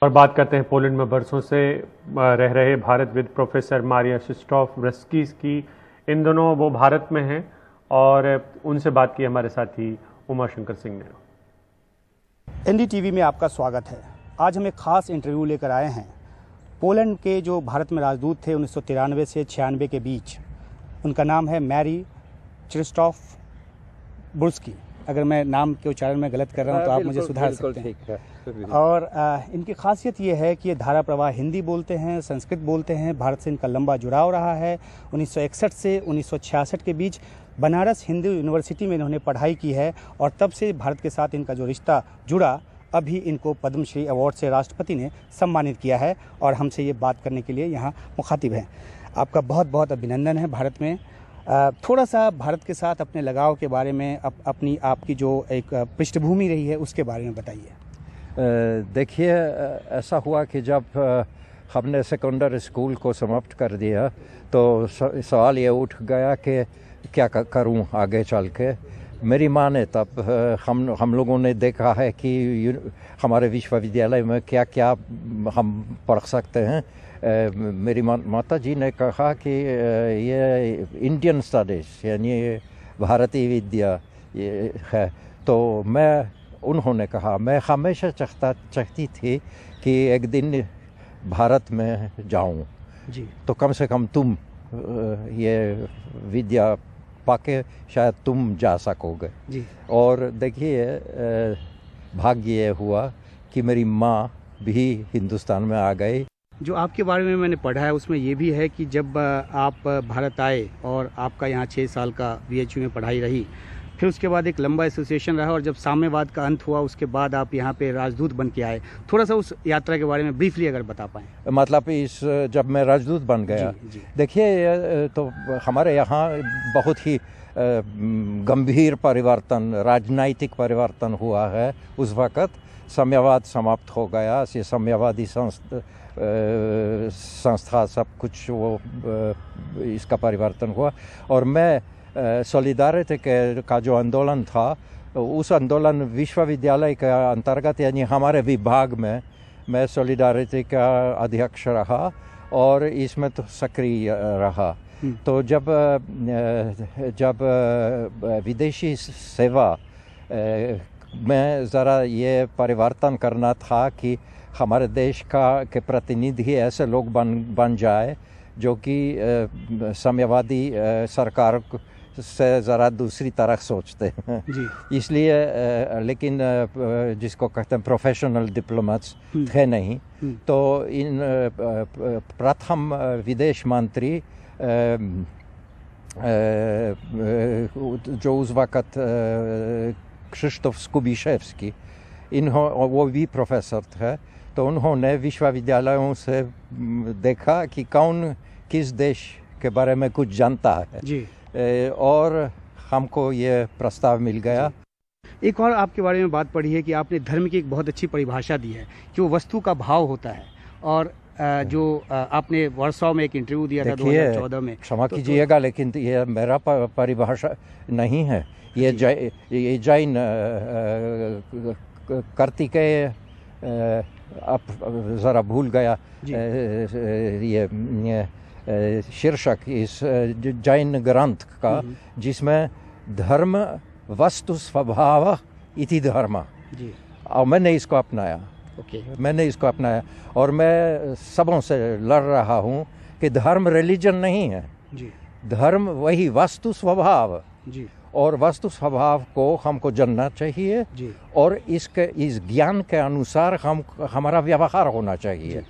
और बात करते हैं पोलैंड में बरसों से रह रहे भारतविद प्रोफेसर मारिया शिस्टोवस्की की। इन दोनों वो भारत में हैं और उनसे बात की हमारे साथी उमाशंकर सिंह ने। एनडीटीवी में आपका स्वागत है। आज हम एक खास इंटरव्यू लेकर आए हैं पोलैंड के जो भारत में राजदूत थे 1993 से 96 के बीच। उनका नाम है मैरी चिरिस्टोवस्की। अगर मैं नाम के उच्चारण में गलत कर रहा हूं तो आप मुझे सुधार सकते हैं। और इनकी खासियत ये है कि ये धारा प्रवाह हिंदी बोलते हैं, संस्कृत बोलते हैं। भारत से इनका लंबा जुड़ाव रहा है। 1961 से 1966 के बीच बनारस हिंदू यूनिवर्सिटी में इन्होंने पढ़ाई की है और तब से भारत के साथ इनका जो रिश्ता जुड़ा, अभी इनको पद्मश्री अवार्ड से राष्ट्रपति ने सम्मानित किया है और हमसे ये बात करने के लिए यहाँ मुखातिब हैं। आपका बहुत बहुत अभिनंदन है भारत में। थोड़ा सा भारत के साथ अपने लगाव के बारे में, अपनी आपकी जो एक पृष्ठभूमि रही है उसके बारे में बताइए। देखिए, ऐसा हुआ कि जब हमने सेकेंडरी स्कूल को समाप्त कर दिया तो सवाल ये उठ गया कि क्या करूं आगे चल के। मेरी माँ ने तब हम लोगों ने देखा है कि हमारे विश्वविद्यालय में क्या क्या हम पढ़ सकते हैं। मेरी माता जी ने कहा कि ये इंडियन स्टडीज़ यानी भारतीय विद्या ये है। तो उन्होंने कहा, मैं हमेशा चाहती थी कि एक दिन भारत में जाऊं जी, तो कम से कम तुम ये विद्या पाके शायद तुम जा सकोगे जी। और देखिए, भाग्य ये हुआ कि मेरी माँ भी हिंदुस्तान में आ गई। जो आपके बारे में मैंने पढ़ा है उसमें ये भी है कि जब आप भारत आए और आपका यहाँ 6 साल का बीएचयू में पढ़ाई रही, फिर उसके बाद एक लंबा एसोसिएशन रहा और जब साम्यवाद का अंत हुआ उसके बाद आप यहाँ पे राजदूत बन के आए। थोड़ा सा उस यात्रा के बारे में ब्रीफली अगर बता पाएँ। मतलब जब मैं राजदूत बन गया, देखिए, तो हमारे यहाँ बहुत ही गंभीर परिवर्तन, राजनीतिक परिवर्तन हुआ है। उस वक़्त साम्यवाद समाप्त हो गया। ये साम्यवादी संस्था सब कुछ वो इसका परिवर्तन हुआ और मैं सॉलिडारिटी का जो आंदोलन था उस आंदोलन विश्वविद्यालय के अंतर्गत यानी हमारे विभाग में मैं सॉलिडारिटी का अध्यक्ष रहा और इसमें तो सक्रिय रहा। तो जब विदेशी सेवा में ज़रा ये परिवर्तन करना था कि हमारे देश के प्रतिनिधि ऐसे लोग बन जाए जो कि साम्यवादी सरकार से ज़रा दूसरी तरह सोचते हैं जी। इसलिए लेकिन जिसको कहते हैं प्रोफेशनल डिप्लोमेट्स थे नहीं। तो इन प्रथम विदेश मंत्री जो उस वक़्त क्रिस्टोफ स्कुबिशेव्स्की, वो भी प्रोफेसर थे। तो उन्होंने विश्वविद्यालयों से देखा कि कौन किस देश के बारे में कुछ जानता है जी। और हमको ये प्रस्ताव मिल गया। एक और आपके बारे में बात पढ़ी है कि आपने धर्म की एक बहुत अच्छी परिभाषा दी है कि वो वस्तु का भाव होता है। और जो आपने वर्सोवा में एक इंटरव्यू दिया था 2014 में। क्षमा कीजिएगा, लेकिन ये मेरा परिभाषा नहीं है। ये जैन कार्तिकेय, अब ज़रा भूल गया ये शीर्षक इस जैन ग्रंथ का, जिसमें धर्म वस्तु स्वभाव इति धर्म, और मैंने इसको अपनाया। मैंने इसको अपनाया और मैं सबों से लड़ रहा हूँ कि धर्म रिलीजन नहीं है जी। धर्म वही वस्तु स्वभाव जी। और वस्तु स्वभाव को हमको जानना चाहिए जी। और इस ज्ञान के अनुसार हमारा व्यवहार होना चाहिए।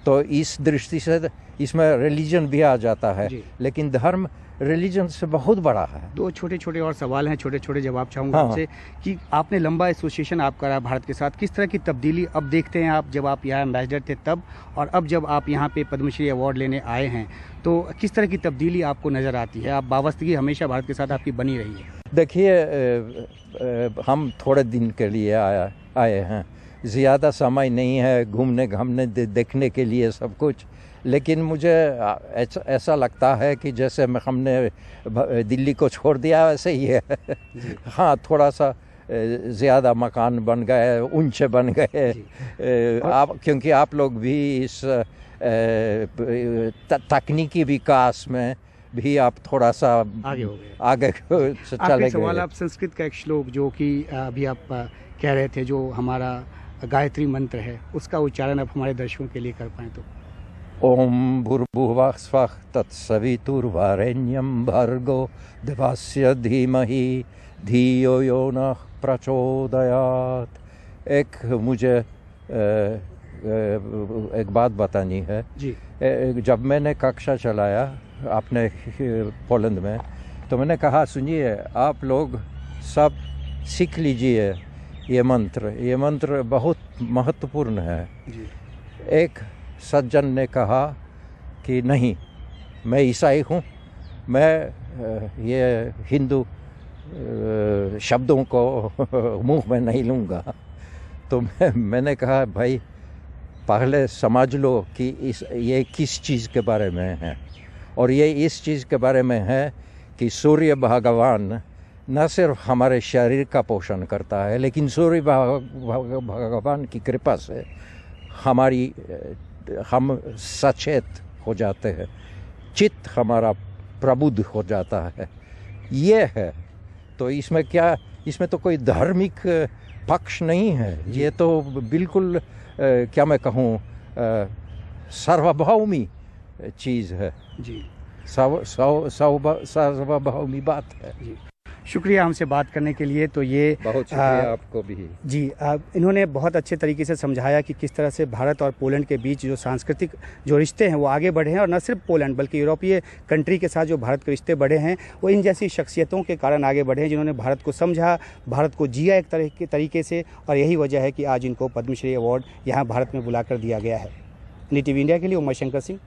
तो इस दृष्टि से इसमें रिलीजन भी आ जाता है, लेकिन धर्म रिलीजन से बहुत बड़ा है। 2 छोटे छोटे और सवाल हैं, छोटे छोटे जवाब चाहूँगा आपसे कि आपने लंबा एसोसिएशन आप करा भारत के साथ, किस तरह की तब्दीली अब देखते हैं आप, जब आप यहाँ एम्बेसडर थे तब और अब जब आप यहाँ पे पद्मश्री अवार्ड लेने आए हैं, तो किस तरह की तब्दीली आपको नज़र आती है? आप वाबस्तगी हमेशा भारत के साथ आपकी बनी रही है। देखिए, हम थोड़े दिन के लिए आए हैं, ज़्यादा समय नहीं है घूमने घामने देखने के लिए सब कुछ। लेकिन मुझे ऐसा लगता है कि जैसे हमने दिल्ली को छोड़ दिया वैसे ही है। हाँ, थोड़ा सा ज़्यादा मकान बन गए, ऊंचे बन गए। आप क्योंकि आप लोग भी इस तकनीकी विकास में भी आप थोड़ा सा आगे हो गए। आगे चले सवाल गए। आप संस्कृत का एक श्लोक जो कि अभी आप कह रहे थे, जो हमारा गायत्री मंत्र है, उसका उच्चारण आप हमारे दर्शकों के लिए कर पाएँ तो। ओम भूर्भुवः स्वः तत्सवितुर्वरेण्यं भर्गो देवस्य धीमहि धियो यो नः प्रचोदयात्। एक मुझे एक बात बतानी है जी। जब मैंने कक्षा चलाया अपने पोलैंड में, तो मैंने कहा सुनिए आप लोग सब सीख लीजिए ये मंत्र बहुत महत्वपूर्ण है। जी। एक सज्जन ने कहा कि नहीं, मैं ईसाई हूँ, मैं ये हिंदू शब्दों को मुंह में नहीं लूँगा। तो मैंने कहा भाई पहले समझ लो कि ये किस चीज़ के बारे में है, और ये इस चीज़ के बारे में है कि सूर्य भगवान न सिर्फ हमारे शरीर का पोषण करता है, लेकिन सूर्य भगवान की कृपा से हम सचेत हो जाते हैं, चित्त हमारा प्रबुद्ध हो जाता है। ये है तो इसमें क्या, इसमें तो कोई धार्मिक पक्ष नहीं है, ये तो बिल्कुल क्या मैं कहूँ सार्वभौमी चीज़ है जी। सार्वभौमी बात है जी। शुक्रिया हमसे बात करने के लिए। तो ये बहुत शुक्रिया आपको भी। जी, इन्होंने बहुत अच्छे तरीके से समझाया कि किस तरह से भारत और पोलैंड के बीच जो सांस्कृतिक जो रिश्ते हैं वो आगे बढ़े हैं, और न सिर्फ पोलैंड बल्कि यूरोपीय कंट्री के साथ जो भारत के रिश्ते बढ़े हैं वो इन जैसी शख्सियतों के कारण आगे बढ़े हैं, जिन्होंने भारत को समझा, भारत को जिया एक तरह के तरीके से, और यही वजह है कि आज इनको पद्मश्री अवार्ड यहाँ भारत में बुलाकर दिया गया है। NDTV इंडिया के लिए उमा शंकर सिंह,